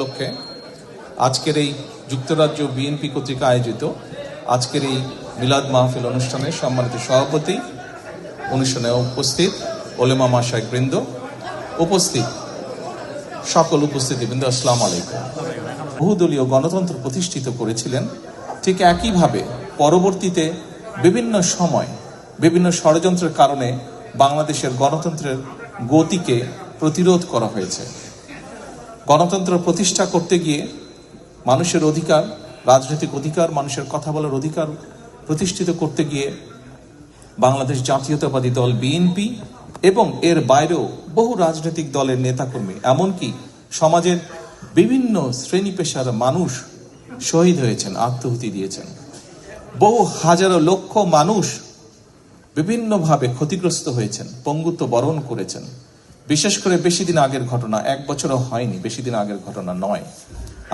উপলক্ষে আজকের এই যুক্তরাজ্য বিএনপি কর্তৃক আয়োজিত আজকের এই মিলাদ মাহফিল অনুষ্ঠানে সম্মানিত সভাপতি, অনুষ্ঠানে উপস্থিত ওলেমা মাশায়েখ বৃন্দ, উপস্থিত সকল উপস্থিতিবৃন্দ, আসসালামু আলাইকুম। বহুদলীয় গণতন্ত্র প্রতিষ্ঠিত করেছিলেন, ঠিক একইভাবে পরবর্তীতে বিভিন্ন সময় বিভিন্ন ষড়যন্ত্রের কারণে বাংলাদেশের গণতন্ত্রের গতিকে প্রতিরোধ করা হয়েছে। গণতন্ত্র প্রতিষ্ঠা করতে গিয়ে মানুষের অধিকার, রাজনৈতিক অধিকার, মানুষের কথা বলার অধিকার প্রতিষ্ঠিত করতে গিয়ে বাংলাদেশ জাতীয়তাবাদী দল বিএনপি এবং এর বাইরেও বহু রাজনৈতিক দলের নেতাকর্মী, এমনকি সমাজের বিভিন্ন শ্রেণী পেশার মানুষ শহীদ হয়েছেন, আত্মাহুতি দিয়েছেন। বহু হাজারো লক্ষ মানুষ বিভিন্নভাবে ক্ষতিগ্রস্ত হয়েছেন, পঙ্গুত্ব বরণ করেছেন। বিশেষ করে বেশি দিন আগের ঘটনা, 1 বছরও হয়নি, বেশি দিন আগের ঘটনা নয়।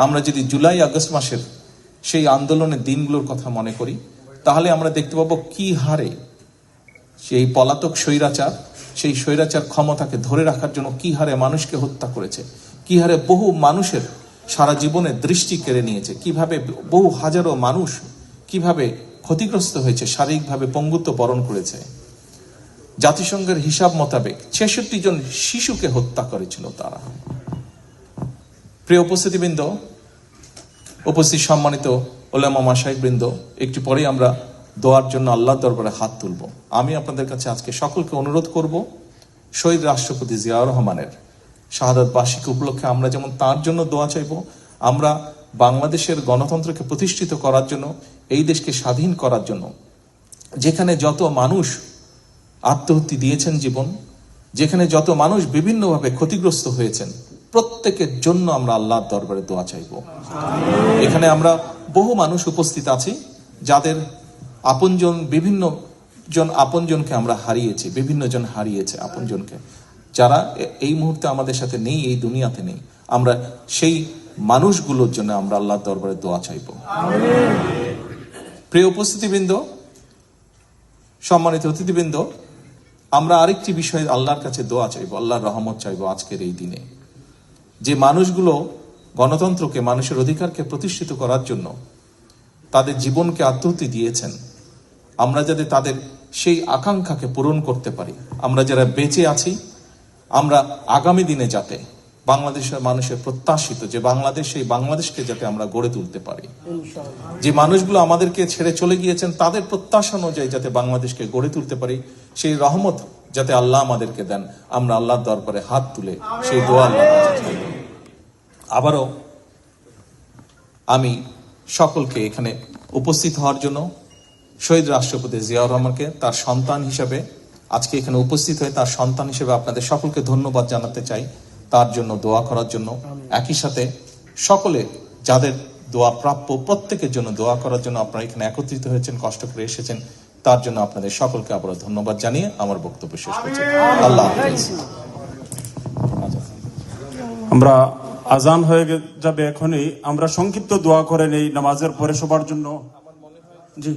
আমরা যদি জুলাই আগস্ট মাসের সেই আন্দোলনের দিনগুলোর কথা মনে করি, তাহলে আমরা দেখতে পাবো কি হারে সেই পলাতক স্বৈরাচার, সেই স্বৈরাচার ক্ষমতাকে ধরে রাখার জন্য কি হারে মানুষকে হত্যা করেছে, কি হারে বহু মানুষের সারা জীবনের দৃষ্টি কেড়ে নিয়েছে, কিভাবে বহু হাজারো মানুষ কিভাবে ক্ষতিগ্রস্ত হয়েছে, শারীরিকভাবে পঙ্গুত্ব বরণ করেছে। জাতিসংঘের হিসাব মোতাবেক 66 জন শিশুকে হত্যা করেছিল তারা। প্রিয় উপস্থিতিবৃন্দ, উপস্থিত সম্মানিত ওলামা মাশায়েখ বৃন্দ, একটু পরেই আমরা দোয়ার জন্য আল্লাহর দরবারে হাত তুলব। আমি আপনাদের কাছে আজকে সকলকে অনুরোধ করব, শহীদ রাষ্ট্রপতি জিয়াউর রহমানের শাহাদাত বার্ষিকী উপলক্ষে আমরা যেমন তার জন্য দোয়া চাইব, আমরা বাংলাদেশের গণতন্ত্রকে প্রতিষ্ঠিত করার জন্য, এই দেশকে স্বাধীন করার জন্য যেখানে যত মানুষ আত্মাহুতি দিয়েছেন জীবন, যেখানে যত মানুষ বিভিন্নভাবে ক্ষতিগ্রস্ত হয়েছেন, প্রত্যেকের জন্য আমরা আল্লাহর দরবারে দোয়া চাইব। এখানে আমরা বহু মানুষ উপস্থিত আছি যাদের আপনজন, বিভিন্ন জন আপনজনকে আমরা হারিয়েছি, বিভিন্ন জন হারিয়েছে আপনজনকে, যারা এই মুহূর্তে আমাদের সাথে নেই, এই দুনিয়াতে নেই। আমরা সেই মানুষগুলোর জন্য আমরা আল্লাহর দরবারে দোয়া চাইব। প্রিয় উপস্থিতিবৃন্দ, সম্মানিত অতিথিবৃন্দ, আমরা আরেকটি বিষয়ে আল্লাহর কাছে দোয়া চাইব, আল্লাহর রহমত চাইব আজকের এই দিনে। যে মানুষগুলো গণতন্ত্রকে, মানুষের অধিকারকে প্রতিষ্ঠিত করার জন্য তাদের জীবনকে আত্মাহুতি দিয়েছেন, আমরা যাতে তাদের সেই আকাঙ্ক্ষাকে পূরণ করতে পারি, আমরা যারা বেঁচে আছি, আমরা আগামী দিনে যাতে বাংলাদেশের মানুষের প্রত্যাশিত যে বাংলাদেশ, সেই বাংলাদেশকে যাতে আমরা গড়ে তুলতে পারি। যে মানুষগুলো আমাদেরকে ছেড়ে চলে গিয়েছেন, তাদের প্রত্যাশা অনুযায়ী যাতে বাংলাদেশকে গড়ে তুলতে পারি, সেই রহমত যাতে আল্লাহ আমাদেরকে দেন, আমরা আল্লাহর দরবারে হাত তুলে সেই দোয়া আল্লাহর কাছে চাইব। আবারও আমি সকলকে এখানে উপস্থিত হওয়ার জন্য, শহীদ রাষ্ট্রপতি জিয়াউর রহমানকে তার সন্তান হিসেবে আজকে এখানে উপস্থিত হয়ে তার সন্তান হিসেবে আপনাদের সকলকে ধন্যবাদ জানাতে চাই, তার জন্য দোয়া করার জন্য। একই সাথে সকলে যাদের দোয়া প্রাপ্য, প্রত্যেকের জন্য দোয়া করার জন্য আপনারা এখানে একত্রিত হয়েছেন, কষ্ট করে এসেছেন, তার জন্য আপনাদের সকলকে আবার ধন্যবাদ জানিয়ে আমার বক্তব্য শেষ করছি। আল্লাহ হাফেজ। আমরা আজান হয়ে যাবে এখনই, আমরা সংক্ষিপ্ত দোয়া করে নেই নামাজের পরে সবার জন্য। জি।